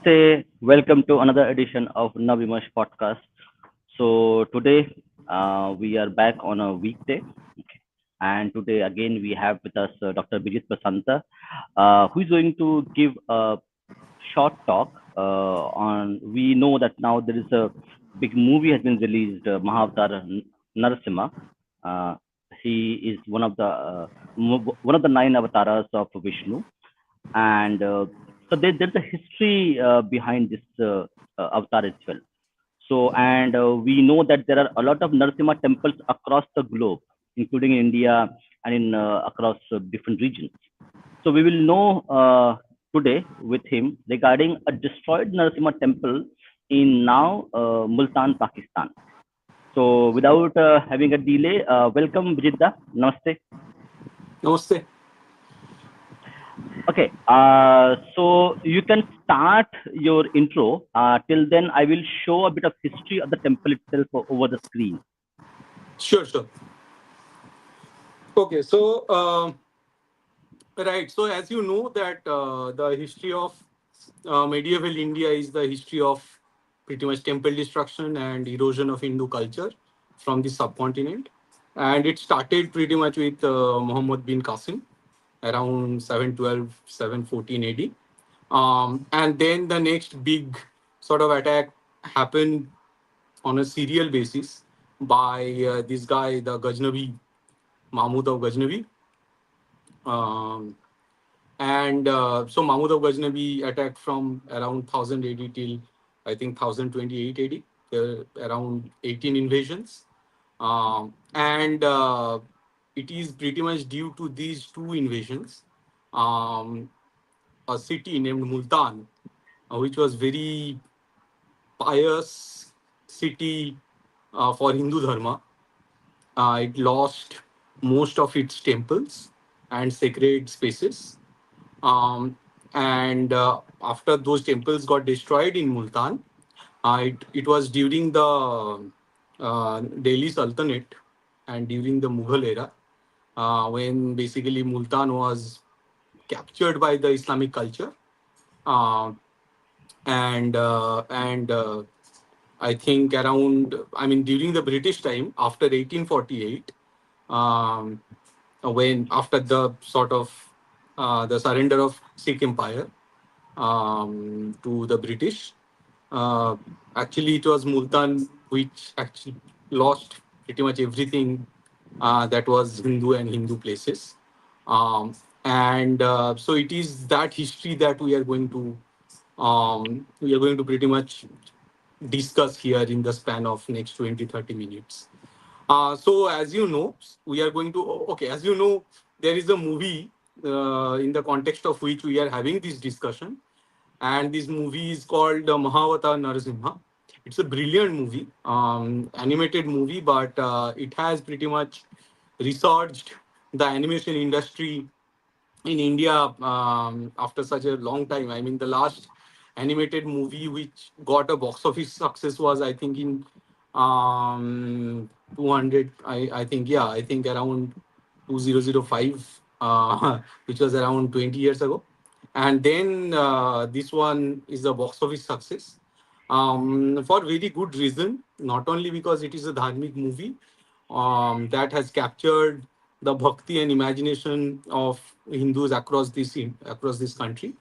Namaste. Welcome to another edition of Navimash podcast. So today we are back on a weekday, and today again we have with us Dr. Bijeet Prasantha, who is going to give a short talk on. We know that now there is a big movie has been released, Mahavatar Narasimha. Uh, he is one of the nine avatars of Vishnu, and there's a history behind this avatar as well. So, and we know that there are a lot of Narasimha temples across the globe, including in India and in across different regions. So, we will know today with him regarding a destroyed Narasimha temple in now Multan, Pakistan. So, without having a delay, welcome, Bijidda. Namaste. Namaste. Okay, so you can start your intro. Till then, I will show a bit of history of the temple itself over the screen. Sure. Okay, so right. So as you know that the history of medieval India is the history of pretty much temple destruction and erosion of Hindu culture from the subcontinent, and it started pretty much with Muhammad bin Qasim around 712, 714 AD, and then the next big sort of attack happened on a serial basis by this guy, the Ghaznavi, Mahmud of Ghaznavi. Um, and so Mahmud of Ghaznavi attacked from around 1000 AD till I think 1028 AD. There were around 18 invasions. And it is pretty much due to these two invasions. Um, a city named Multan, which was very pious city for Hindu Dharma. It lost most of its temples and sacred spaces. Um, and after those temples got destroyed in Multan, it was during the Delhi Sultanate and during the Mughal era when basically Multan was captured by the Islamic culture. Uh, and I think during the British time after 1848, um, when after the sort of the surrender of Sikh Empire to the British, uh, actually it was Multan which actually lost pretty much everything that was Hindu and Hindu places. Um, and so it is that history that we are going to pretty much discuss here in the span of next 20-30 minutes. So as you know, we are going to okay. As you know, there is a movie in the context of which we are having this discussion, and this movie is called Mahavatar Narasimha. It's a brilliant movie, animated movie, but it has pretty much resurged the animation industry in India after such a long time. I mean, the last animated movie which got a box office success was, I think, in 200. I think around 2005, which was around 20 years ago. And then this one is a box office success for very good reason, not only because it is a dharmic movie that has captured the bhakti and imagination of Hindus across this country,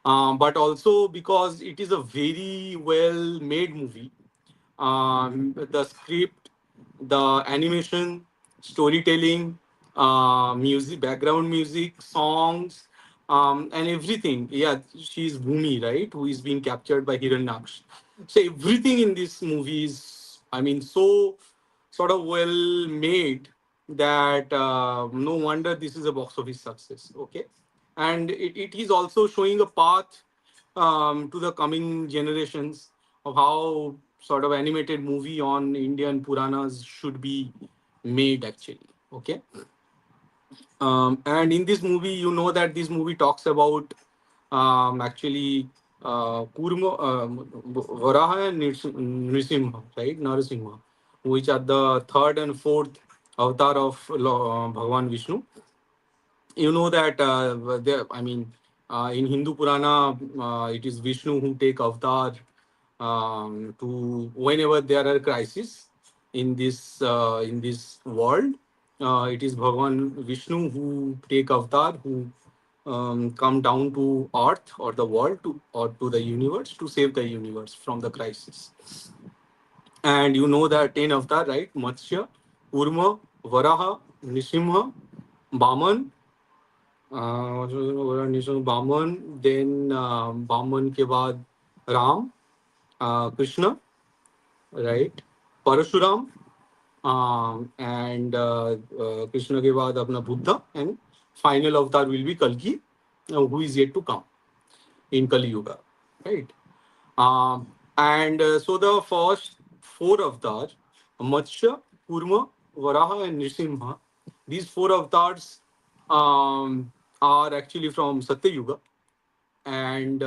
but also because it is a very well made movie. The script, the animation, storytelling, music, background music, songs, and everything. Yeah, she's Bhumi, right? Who is being captured by Hiranyaksh. So everything in this movie is, I mean, so sort of well made that no wonder this is a box office success. Okay, and it is also showing a path to the coming generations of how sort of animated movie on Indian Puranas should be made actually. Okay. And in this movie, you know that this movie talks about actually Kurma, Varaha and Nrisimha, right? Narasimha, which are the third and fourth avatar of Bhagwan Vishnu. You know that I mean In Hindu Purana, it is Vishnu who take avatar to whenever there are crises in this world. It is Bhagavan Vishnu who take avatar, who come down to earth or the world to the universe to save the universe from the crisis. And you know that 10 avatar, right? Matsya, Kurma, Varaha, Nisimha, Baman, Baman, then Baman के बाद Ram, Krishna, right? Parashuram, and Krishna के बाद अपना Buddha, and final avatar will be Kalki, who is yet to come in Kali Yuga, right? And so the first four avatars, Matsya, Kurma, Varaha, and Nrsimha, these four avatars are actually from Satya Yuga. And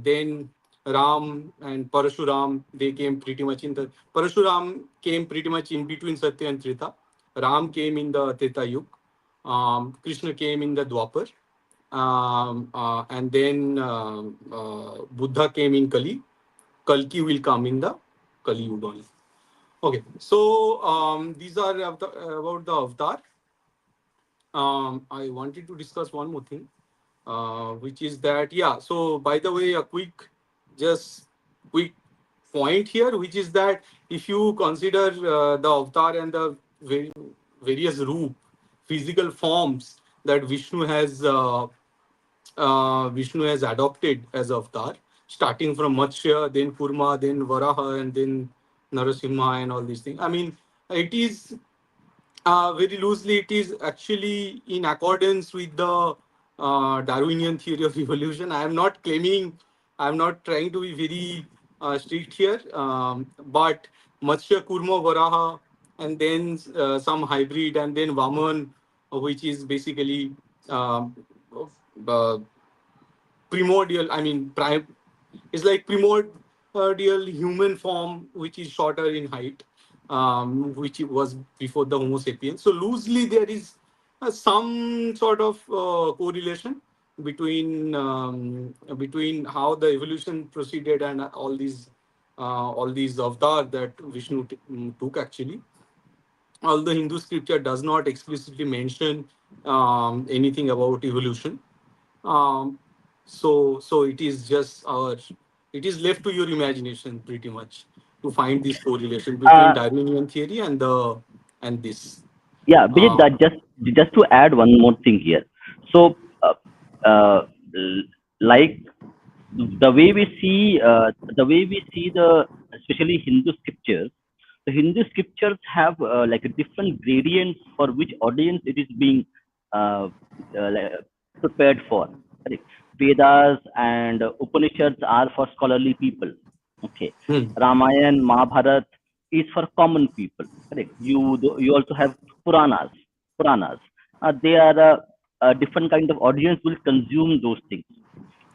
then Ram and Parashuram, they came pretty much in the. Parashuram came pretty much in between Satya and Treta. Ram came in the Treta Yuga. Krishna came in the Dwapar. And then Buddha came in Kali. Kalki will come in the Kali Yuga. Okay, so these are about the avatar. I wanted to discuss one more thing, which is that, yeah. So by the way, a just quick point here, which is that if you consider the avatar and the various physical forms that Vishnu has adopted as avatar, starting from Matsya, then Kurma, then Varaha, and then Narasimha, and all these things. I mean, it is very loosely, it is actually in accordance with the Darwinian theory of evolution. I am not claiming, I am not trying to be very strict here, but Matsya, Kurma, Varaha, and then some hybrid, and then Vaman, which is basically um, uh, primordial. I mean, it's like primordial human form, which is shorter in height, which it was before the Homo sapiens. So loosely, there is some sort of correlation between how the evolution proceeded and all these avatar that Vishnu took actually. Although Hindu scripture does not explicitly mention anything about evolution, um, so it is just it is left to your imagination pretty much to find this correlation between Uh, Darwinian theory and this. yeah, Bijit, Uh, just to add one more thing here. So, like the way we see the especially Hindu scriptures, the Hindu scriptures have like a different gradients for which audience it is being uh, like, prepared for. Correct. Vedas and Upanishads are for scholarly people. Okay. hmm, Ramayana, Mahabharat is for common people. Correct. You also have Puranas. Puranas. They are a different kind of audience will consume those things.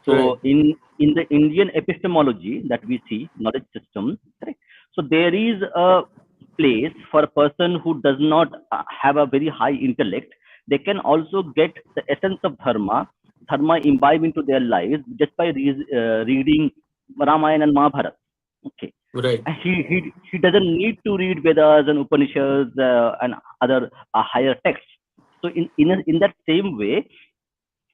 right, So in the Indian epistemology that we see, knowledge system, correct? So there is a place for a person who does not have a very high intellect. They can also get the essence of dharma imbibe into their lives just by reading Ramayana and Mahabharata. Okay, right, and he doesn't need to read Vedas and Upanishads and other higher texts. So in that same way,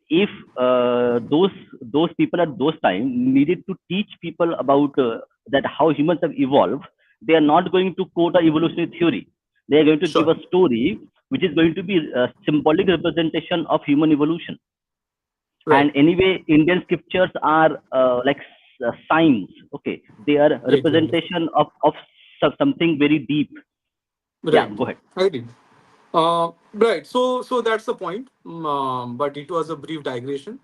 if those people at those time needed to teach people about that how humans have evolved, they are not going to quote a evolutionary theory. They are going to give sure, a story which is going to be a symbolic representation of human evolution. And right, anyway, Indian scriptures are like signs. Okay, they are a exactly, representation of something very deep. Yeah, right. go ahead. I did. Right. So that's the point. But it was a brief digression.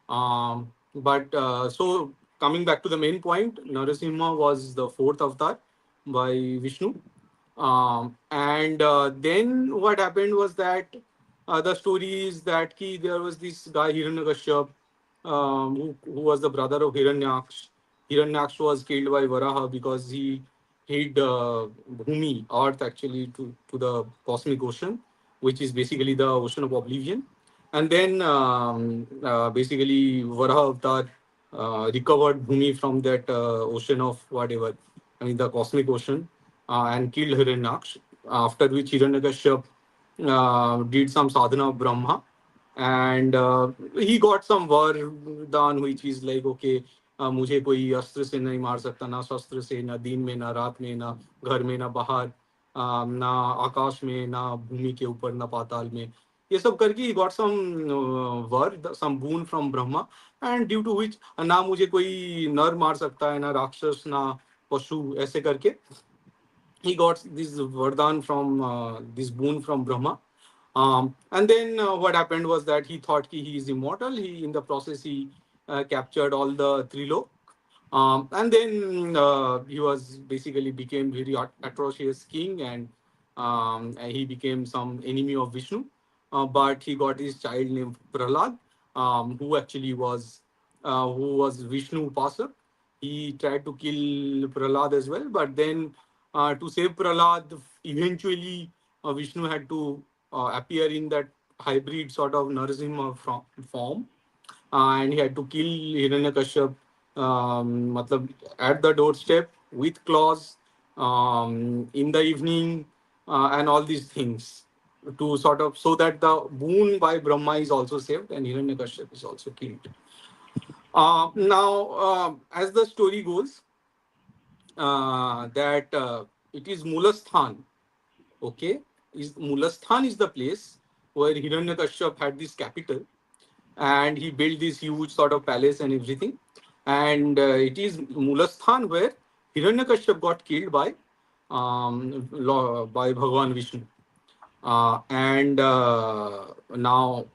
But so coming back to the main point, Narasimha was the fourth avatar by Vishnu. And then what happened was that the story is that there was this guy Hiranyakashyap, who was the brother of Hiranyaksh. Hiranyaksh was killed by Varaha because he hid Bhumi, Earth, actually, to the cosmic ocean, which is basically the ocean of oblivion. And then basically Varaha Avatar recovered Bhumi from that ocean of whatever, I mean the cosmic ocean, and killed Hiranyaksh. After which Hiranyakashyap did some sadhana of Brahma, and he got some वरदान which is like okay, मुझे कोई अस्त्र से नहीं मार सकता, ना शस्त्र से, ना दिन में, ना रात में, ना घर में, ना बाहर, ना आकाश में, ना भूमि के ऊपर, ना पाताल में, ये सब करके ही got some war some boon from Brahma, and due to which ना मुझे कोई नर मार सकता है, ना राक्षस, ना पशु, ऐसे करके he got this vardhan from this boon from Brahma. And then what happened was that he thought he is immortal. He in the process he captured all the Trilok. And then he was basically became very atrocious king, and he became some enemy of Vishnu. But he got his child named Prahlad, who was Vishnu Upasak. He tried to kill Prahlad as well, but then to save Prahlad, eventually Vishnu had to appear in that hybrid sort of Narasimha form, and he had to kill Hiranyakashyap, matlab, at the doorstep with claws in the evening, and all these things to sort of so that the boon by Brahma is also saved and Hiranyakashyap is also killed. Now, as the story goes, that it is Mulasthan. Okay, is Mulasthan is the place where Hiranyakashyap had this capital, and he built this huge sort of palace and everything. And it is Mulasthan where Hiranyakashyap got killed by Bhagwan Vishnu. And now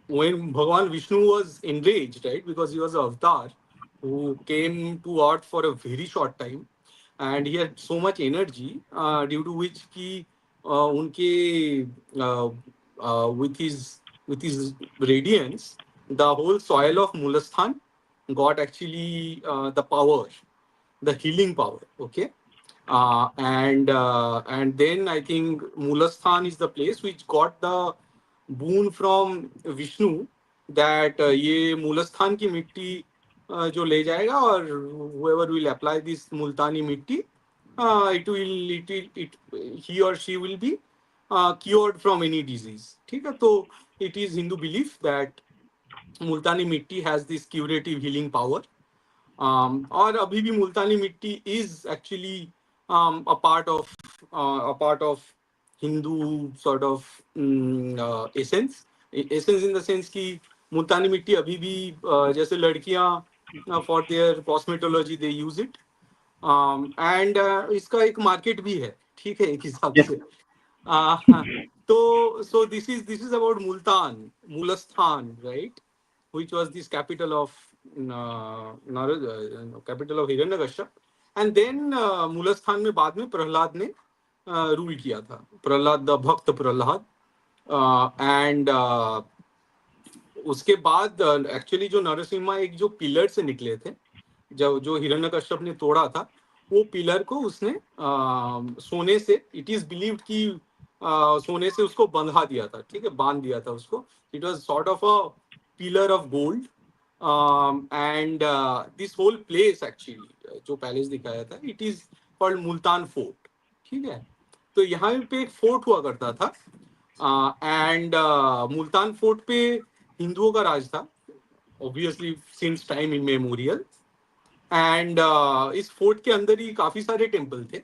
when Bhagwan Vishnu was enraged, right, because he was an avatar who came to earth for a very short time, and he had so much energy, due to which he, unke, with his radiance, the whole soil of Mulasthan got actually the power, the healing power. Okay, and then I think Mulasthan is the place which got the boon from Vishnu that ये मूलस्थान की मिट्टी जो ले जाएगा और whoever will apply this मुल्तानी मिट्टी, it he or she will be cured from any disease. ठीक है, तो it is Hindu belief that मुल्तानी मिट्टी has this curative healing power. और अभी भी मुल्तानी मिट्टी is actually a part of Hindu sort of essence. Essence in the sense कि मुल्तानी मिट्टी अभी भी जैसे लड़कियां for their cosmetology they use it. And इसका एक मार्केट भी है, ठीक है, एक हिसाब Yes. से. uh, तो so this is about Mulasthan, right, which was this capital of capital of Hiranyakashyap. And then Mulasthan में बाद में प्रहलाद ने रूल किया था, प्रहलाद द भक्त प्रहलाद. एंड उसके बाद एक्चुअली जो नरसिम्हा एक जो पिलर से निकले थे, जो हिरण्यकश्यप ने तोड़ा था, वो पिलर को उसने सोने से, इट इज बिलीव्ड कि सोने से उसको बंधा दिया था, ठीक है, बांध दिया था उसको. It was sort of a pillar of gold. And this whole place actually जो पैलेस दिखाया था, it is called Multan fort. ठीक है, तो यहाँ पे एक फोर्ट हुआ करता था. एंड मुल्तान फोर्ट पे हिंदुओं का राज था, obviously since time immemorial. And इस फोर्ट के अंदर ही काफी सारे टेम्पल थे.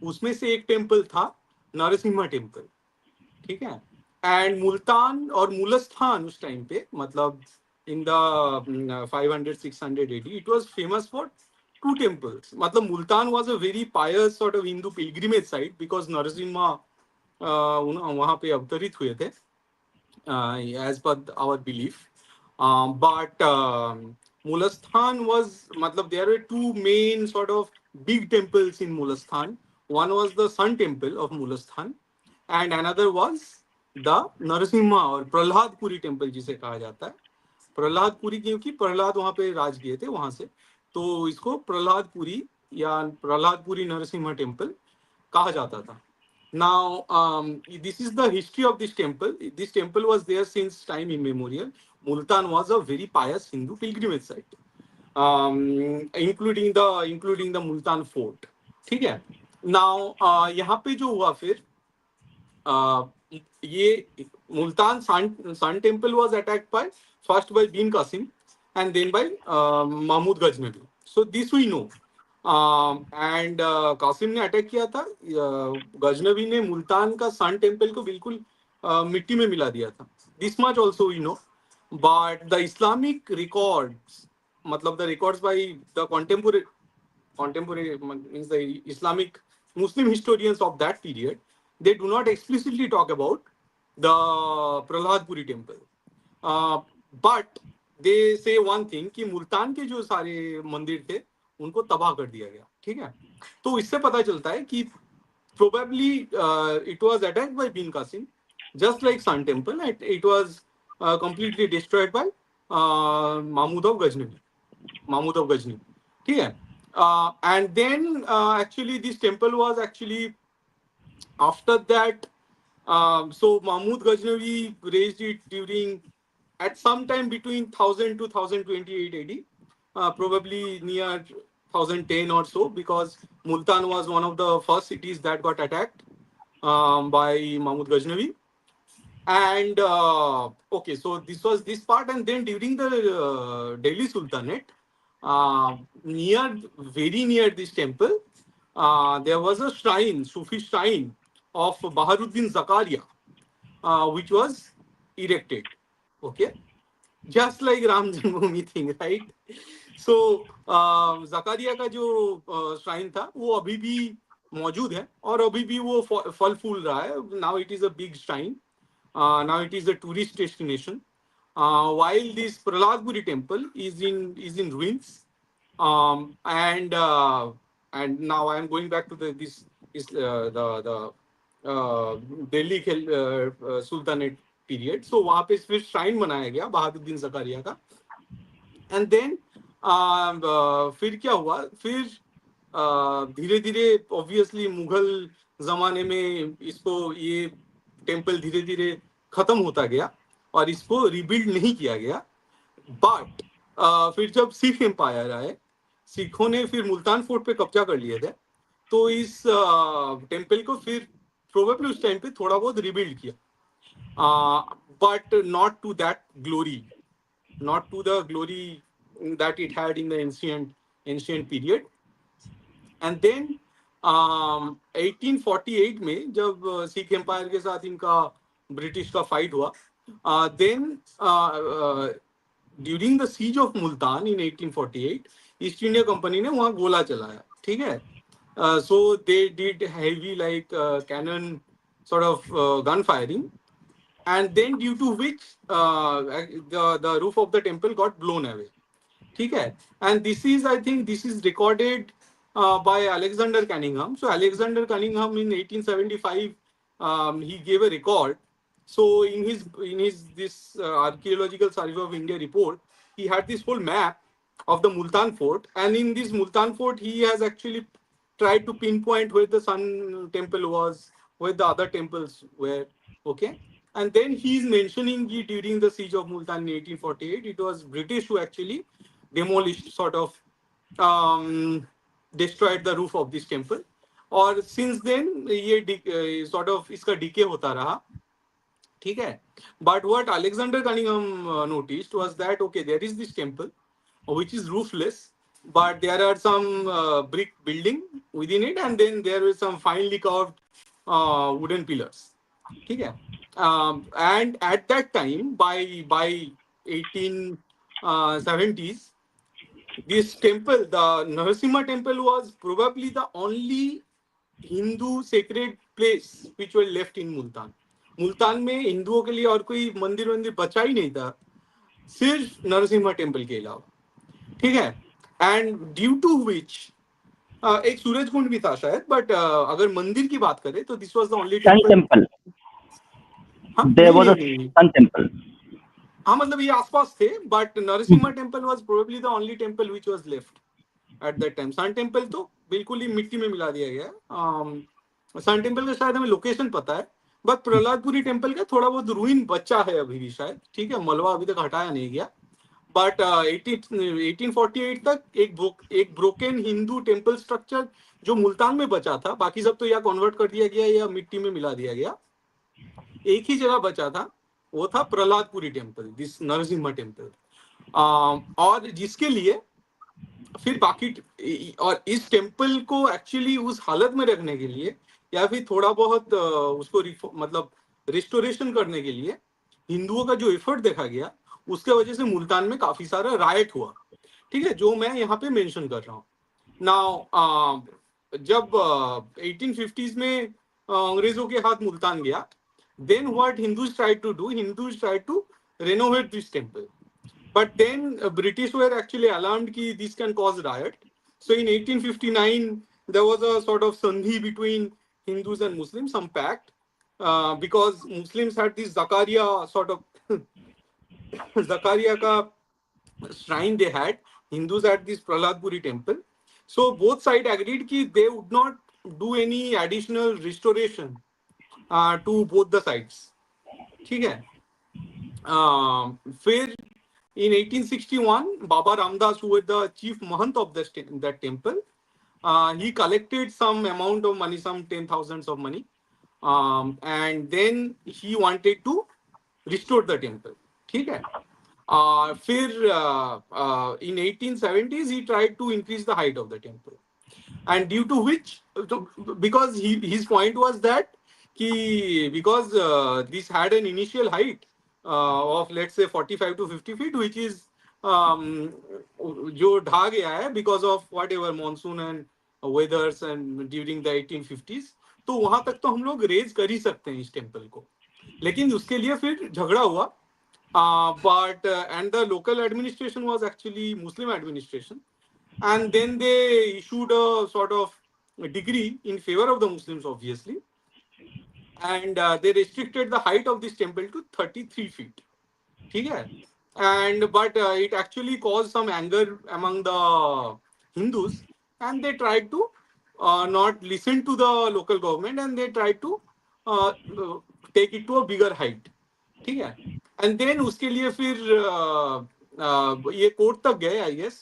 उसमें से एक टेम्पल था नरसिम्हा टेम्पल. ठीक है, एंड मुल्तान और मूलस्थान उस टाइम पे, मतलब in the 500-600 AD, it was famous for two temples. मतलब Multan was a very pious sort of Hindu pilgrimage site because Narasimha वहां पे अवतरित हुए थे, as per our belief. But Mulasthan was, matlab, there were two main sort of big temples in Mulasthan. One was the Sun Temple of Mulasthan, and another was the Narasimha or Prahladpuri Temple, जिसे कहा जाता है. प्रहलादपुरी, क्योंकि प्रहलाद वहां पे राज किए थे वहां से, तो इसको प्रहलादपुरी या प्रहलादपुरी नरसिम्हा टेम्पल कहा जाता था. Now, this is the history of this temple. This temple was there since time immemorial. Multan was a very pious Hindu pilgrimage site, including the Multan fort. ठीक है. Now, यहाँ पे जो हुआ फिर, uh, ये Multan Sun Temple was attacked by first by Bin Qasim and then by Mahmud Ghaznavi. So this we know. And Qasim ने attack किया था. गजनवी ने मुल्तान का सन टेम्पल को बिल्कुल मिट्टी में मिला दिया था. This much also you know. But the Islamic records, मतलब the records by the contemporary means the Islamic Muslim historians of that period, they do not explicitly talk about the Prahladpuri temple. But they say one thing कि मुल्तान के जो सारे मंदिर थे उनको तबाह कर दिया गया. ठीक है. तो इससे पता चलता है कि probably it was attacked by Bin Qasim, just like Sun Temple. It was completely destroyed by Mahmud of Ghazni. ठीक है. And then actually this temple was actually after that. So Mahmud Ghaznavi raised it during at some time between 1000 to 1028 AD, probably near 1010 or so, because Multan was one of the first cities that got attacked by Mahmud Ghaznavi. And okay, so this was this part, and then during the Delhi Sultanate, very near this temple, there was a shrine, Sufi shrine of Baharuddin Zakaria, which was erected. Okay, just like Ram Janmabhoomi thing, right? So Zakaria का जो shrine था वो अभी भी मौजूद है और अभी भी वो फल फूल रहा है. Now it is a big shrine. Now it is a tourist destination. While this Prahladpuri temple is in ruins, and now I am going back to this is the Delhi Sultanate period. So वहाँ पे फिर shrine बनाया गया बहादुद्दीन जकारिया का. And then फिर क्या हुआ, फिर धीरे धीरे ऑब्वियसली मुगल जमाने में इसको ये टेम्पल धीरे धीरे खत्म होता गया और इसको रिबिल्ड नहीं किया गया. बट फिर जब सिख एम्पायर आए, सिखों ने फिर मुल्तान फोर्ट पे कब्जा कर लिए थे, तो इस टेम्पल को फिर प्रोबेबली उस टाइम पे थोड़ा बहुत रिबिल्ड किया, but not to that glory, not to the glory that it had in the ancient period. And then 1848 में जब सिख एम्पायर के साथ इनका ब्रिटिश का फाइट हुआ, then during the siege of Multan in 1848, east India company ने वहाँ गोला चलाया. ठीक है. So they did heavy like cannon sort of gun firing, and then due to which the roof of the temple got blown away. ठीक है. And this is, I think this is recorded by Alexander Cunningham. So Alexander Cunningham in 1875 he gave a record. So in his this archaeological survey of India report, he had this whole map of the Multan fort, and in this Multan fort he has actually tried to pinpoint where the Sun temple was, where the other temples were. Okay. And then he's mentioning it during the siege of Multan in 1848. It was British who actually demolished, sort of destroyed the roof of this temple. और since then ये sort of इसका decay होता रहा. ठीक है. But what Alexander Cunningham noticed was that okay, there is this temple which is roofless, but there are some brick building within it, and then there is some finely carved wooden pillars. ठीक है. And at that time, by 1870s, this temple, the Narasimha temple, was probably the only Hindu sacred place which were left in Multan. Multan में हिंदुओं के लिए और कोई मंदिर बचा ही नहीं था, सिर्फ नरसिम्हा टेम्पल के अलावा. ठीक है. एंड ड्यू टू विच एक सूरज कुंड भी था शायद, बट अगर मंदिर की बात करें तो this was the only temple. There was a Sun temple. हाँ, मतलब ये आसपास थे, but Narasimha temple was probably the only temple which was left at that time. Sun temple तो बिल्कुल ही मिट्टी में मिला दिया गया. सन टेम्पल का शायद हमें लोकेशन पता है, बट प्रहलादपुरी टेम्पल का थोड़ा बहुत रूइन बचा है अभी भी शायद, ठीक है, मलबा अभी तक हटाया नहीं गया। बट 1848 तक एक ब्रोकन हिंदू टेम्पल स्ट्रक्चर जो मुल्तान में बचा था, बाकी सब तो या कन्वर्ट कर दिया गया या मिट्टी में मिला दिया गया, एक ही जगह बचा था, वो था प्रहलादपुरी टेम्पल, दिस नरसिम्हा टेम्पल। और जिसके लिए फिर बाकी, और इस टेम्पल को एक्चुअली उस हालत में रखने के लिए या फिर थोड़ा बहुत उसको मतलब रिस्टोरेशन करने के लिए हिंदुओं का जो एफर्ट देखा गया, उसके वजह से मुल्तान में काफी सारा राइट हुआ, ठीक है, जो मैं यहाँ पे मेंशन कर रहा हूँ। नाउ जब 1850s में अंग्रेजों के हाथ मुल्तान गया, then what Hindus tried to do, Hindus tried to renovate this temple. But then British were actually alarmed that this can cause riot. So in 1859, there was a sort of sandhi between Hindus and Muslims, some pact, because Muslims had this Zakaria sort of Zakaria ka shrine they had, Hindus had this Prahladpuri temple. So both sides agreed that they would not do any additional restoration to both the sides. ठीक है. फिर in 1861, Baba Ramdas, who was the chief mahant of that temple, he collected some amount of money, some 10,000s of money, and then he wanted to restore the temple. ठीक है. फिर in 1870s he tried to increase the height of the temple, and due to which, because his point was that because this had an initial height of let's say 45 to 50 feet, which is जो ढा गया है because of whatever monsoon and weathers and during the 1850s, तो वहां तक तो हम लोग रेज कर ही सकते हैं इस टेम्पल को, लेकिन उसके लिए फिर झगड़ा हुआ, but and the local administration was actually Muslim administration, and then they issued a sort of decree in favor of the Muslims, obviously, and they restricted the height of this temple to 33 feet. ठीक है. And but it actually caused some anger among the Hindus, and they tried to not listen to the local government, and they tried to uh, uh, take it to a bigger height. ठीक है. And then उसके लिए फिर ये court तक गए I guess,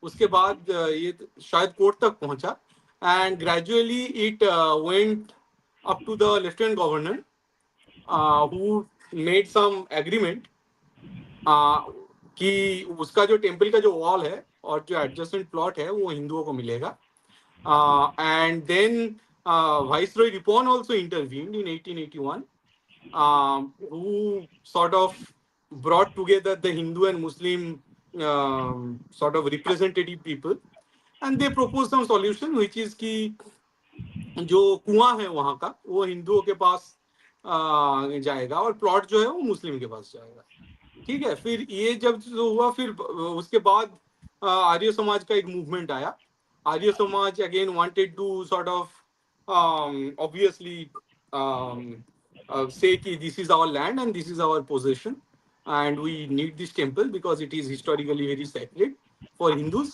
उसके बाद ये शायद कोर्ट तक पहुंचा, and gradually it went up to the lieutenant governor who made some agreement कि उसका जो टेम्पल का जो वॉल है और जो एडजस्टेंट प्लॉट है वो हिंदुओं को मिलेगा, and then viceroy Ripon also intervened in 1881, who sort of brought together the Hindu and Muslim sort of representative people, and they proposed some solution, which is कि जो कुआं है वहां का वो हिंदुओं के पास जाएगा और प्लॉट जो है वो मुस्लिम के पास जाएगा. ठीक है. फिर ये जब जो हुआ, फिर उसके बाद आर्य समाज का एक मूवमेंट आया. Arya Samaj again wanted to sort of obviously say कि this is our land and this is our possession and we need this temple because it is historically very sacred for Hindus.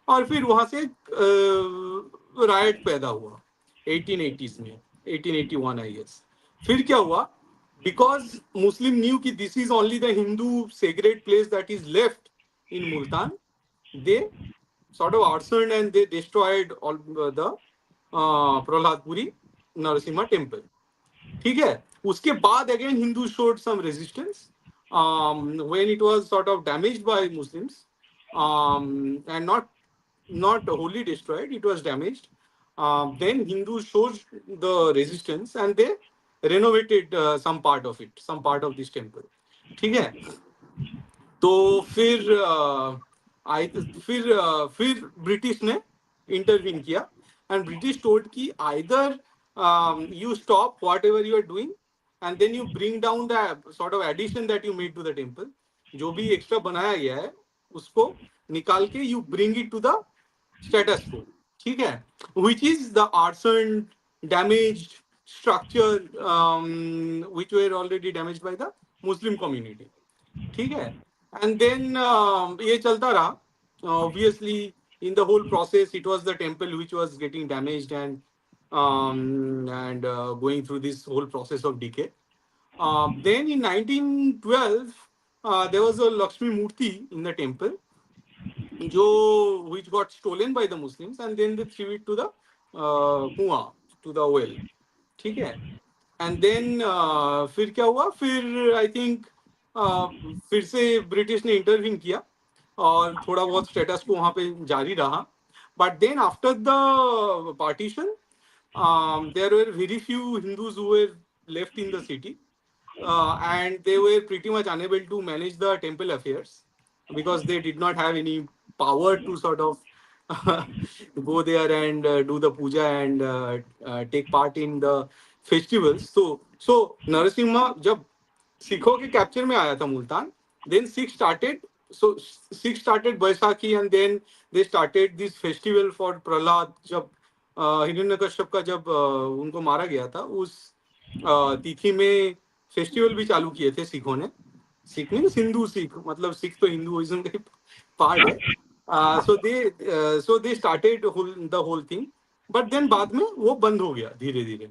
और फिर वहां से राइट पैदा हुआ 1880s में, 1881 I guess. फिर क्या हुआ, because Muslim knew कि this is only the Hindu sacred place that is left in Multan, they sort of arsoned and they destroyed all the Prahladpuri Narasimha temple. ठीक है. उसके बाद again Hindus showed some resistance when it was sort of damaged by Muslims, and not wholly destroyed, it was damaged. Then Hindus showed the resistance and they renovated some part of it, some part of this temple. ठीक है. तो फिर British ने intervene किया, and British told कि either you stop whatever you are doing and then you bring down the sort of addition that you made to the temple, जो भी extra बनाया गया है उसको निकाल के you bring it to the status quo. ठीक है. which is the arson, damaged structure which were already damaged by the Muslim community. ठीक है. and then ये चलता रहा. Obviously in the whole process it was the temple which was getting damaged, and and going through this whole process of decay. Then in 1912, there was a Lakshmi Murti in the temple, which got stolen by the Muslims, and then they threw it to the कुआं, to the well. ठीक है. And then फिर क्या हुआ, फिर I think फिर से British ने इंटरवीन किया और थोड़ा बहुत स्टेटस को वहां पे जारी रहा. But then after the partition, there were very few Hindus who were left in the city, and they were pretty much unable to manage the temple affairs because they did not have any power to sort of go there and do the puja and take part in the festivals. So Narasimha, जब सिखों के capture में आया था Multan, then Sikh started Baisakhi, and then they started this festival for Prahlad. जब हिरण्यकश्यप का जब उनको मारा गया था, उस तिथि में फेस्टिवल भी चालू किए थे सिखों ने. सिख नहीं, सिंधु सिख, मतलब सिख तो हिंदुइज्म का पार्ट है. So they started the whole thing, but then बाद में वो बंद हो गया धीरे धीरे.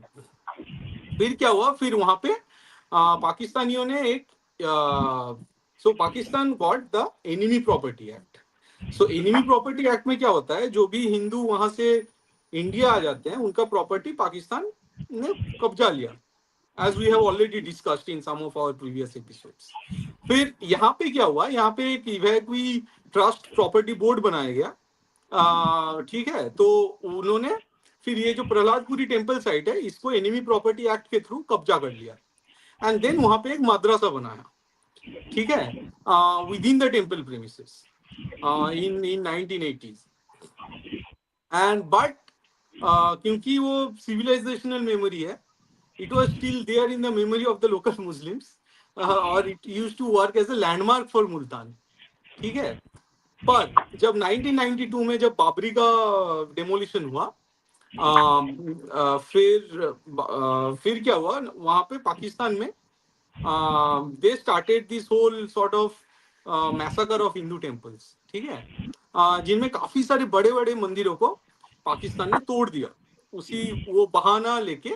फिर क्या हुआ, फिर वहां पे पाकिस्तानियों ने एक so Pakistan got the enemy property act. So enemy property act में क्या होता है, जो भी हिंदू वहां से इंडिया आ जाते हैं उनका प्रॉपर्टी पाकिस्तान ने कब्जा लिया, as we have already discussed in some of our previous episodes. फिर यहाँ पे क्या हुआ, यहाँ पे एक इवैक्यूई ट्रस्ट प्रॉपर्टी बोर्ड बनाया गया. ठीक है, तो उन्होंने फिर ये जो प्रहलादपुरी टेम्पल साइट है इसको एनिमी प्रॉपर्टी एक्ट के थ्रू कब्जा कर लिया, एंड देन वहां पे एक मद्रासा बनाया. ठीक है, with in the temple premises in 1980s. And but क्योंकि वो सिविलाइजेशनल मेमोरी है, it was still there in the memory of the local Muslims, or it used to work as a landmark for Multan. ठीक है, पर जब 1992 में जब बाबरी का डेमोलिशन हुआ, फिर क्या हुआ वहां पे पाकिस्तान में, they started this whole sort of massacre of Hindu temples. ठीक है, जिनमें काफी सारे बड़े बड़े मंदिरों को पाकिस्तान ने तोड़ दिया. उसी वो बहाना लेके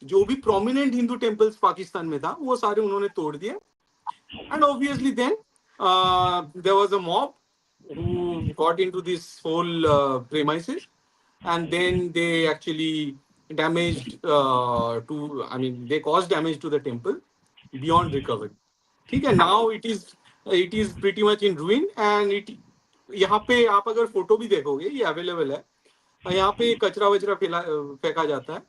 जो भी प्रोमिनेंट हिंदू टेम्पल्स पाकिस्तान में था वो सारे उन्होंने तोड़ दिए. And obviously then there was a mob who got into this whole premises, and then they actually damaged they caused damage to the temple beyond recovery. ठीक है, now it is pretty much in ruin, and it यहाँ पे आप अगर photo भी देखोगे ये available है. यहाँ पे कचरा वचरा फेंका जाता है,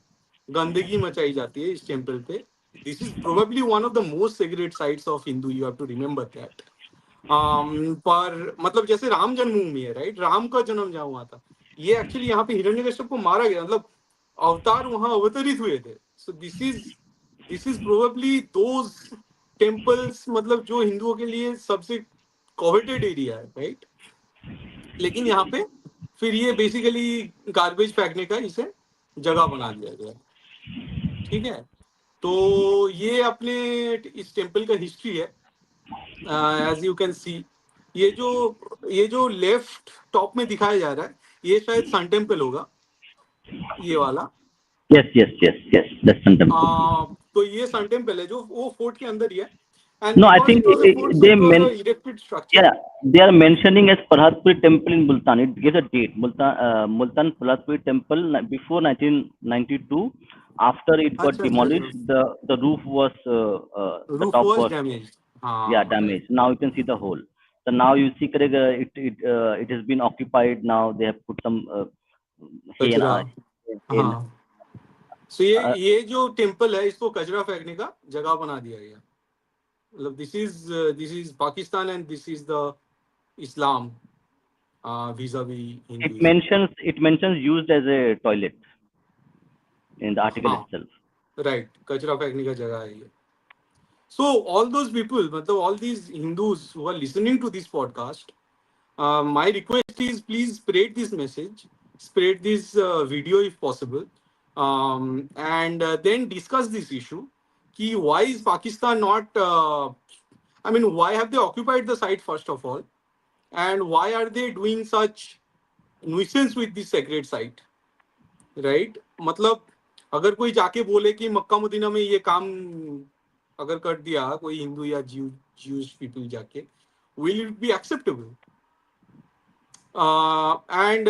गंदगी मचाई जाती है इस टेम्पल पे. This is probably one of the most sacred sites of Hindu, you have to remember that. पर मतलब जैसे राम जन्मभूमि है, राइट, राम का जन्म जहाँ हुआ था, ये एक्चुअली यहाँ पे हिरण्यकश्यप को मारा गया, मतलब अवतार वहां अवतरित हुए थे. So this is probably those temples, मतलब जो हिंदुओं के लिए सबसे कोवेटेड एरिया है, राइट. लेकिन यहाँ पे फिर ये बेसिकली गार्बेज फेंकने का इसे जगह बना दिया गया. ठीक है, तो ये अपने इस टेम्पल का हिस्ट्री है. एज यू कैन सी, ये जो लेफ्ट टॉप में दिखाया जा रहा है ये शायद सन टेम्पल होगा, ये वाला. yes, that's Sun Temple. तो ये सन टेम्पल है जो वो फोर्ट के अंदर ही है. And No, I because think it was a fort, so they it was meant, a erected structure. yeah, they are mentioning as Prahladpuri Temple in Multan. It gives a date. Multan Prahladpuri Temple before 1992. After it got अच्छा. demolished, the roof was the Roof top was was damaged. damaged. Now you can see the hole. So now you see, it has been occupied. Now they have put some कचरा. hen. हाँ, so ये जो temple है इसको कचरा फेंकने का जगह बना दिया गया. मतलब this is Pakistan and this is the Islam vis-a-vis Hinduism. It mentions used as a toilet in the article हाँ, itself. राइट, कचरा फेंकने का जगह है ये. So all those people, मतलब all these Hindus who are listening to this podcast, my request is please spread this message, spread this video if possible, and then discuss this issue. Ki why is Pakistan not? Why have they occupied the site first of all, and why are they doing such nuisance with this sacred site? Right मतलब अगर कोई जाके बोले कि Mecca Medina में ये काम अगर कर दिया कोई हिंदू या Jewish people जाके, will it be acceptable? And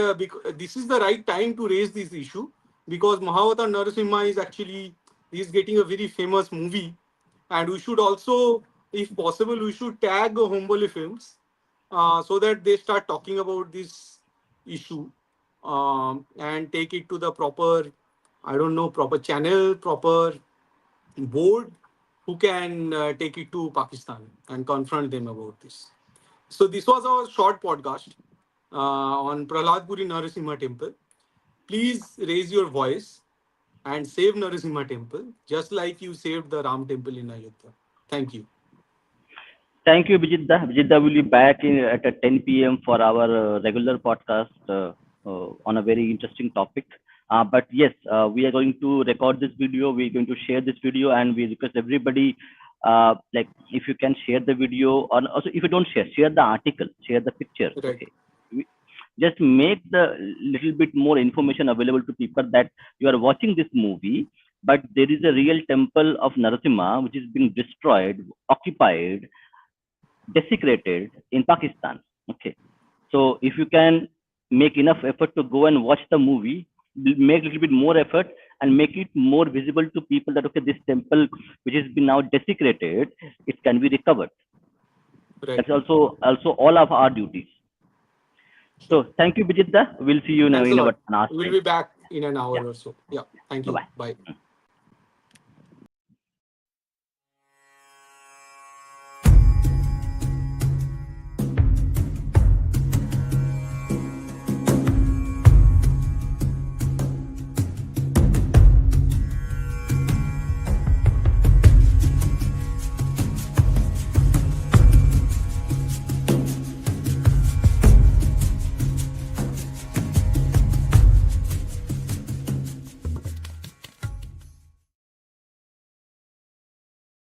this is the right time to raise this issue because Mahavatar Narasimha is actually he's getting a very famous movie, and we should also, if possible, we should tag Hombole films so that they start talking about this issue and take it to the proper, I don't know, proper channel, proper board who can take it to Pakistan and confront them about this. So this was our short podcast on Prahladpuri Narasimha Temple. Please raise your voice and save Narasimha Temple, just like you saved the Ram Temple in Ayodhya. Thank you. Thank you, Bijitda. Bijitda will be back at 10 p.m. for our regular podcast on a very interesting topic. But yes, we are going to record this video. We're going to share this video, and we request everybody, like, if you can share the video, or also if you don't share the article, share the picture. Right. Okay, just make the little bit more information available to people that you are watching this movie, but there is a real temple of Narasimha which is being destroyed, occupied, desecrated in Pakistan. Okay, so if you can make enough effort to go and watch the movie, make a little bit more effort and make it more visible to people that okay, this temple which has been now desecrated, it can be recovered. Right. That's also all of our duties. So thank you, Bijitda. We'll see you in Thanks a about lot. an hour's We'll time. be back in an hour Yeah. or so. Yeah. Thank Bye you. bye. Bye.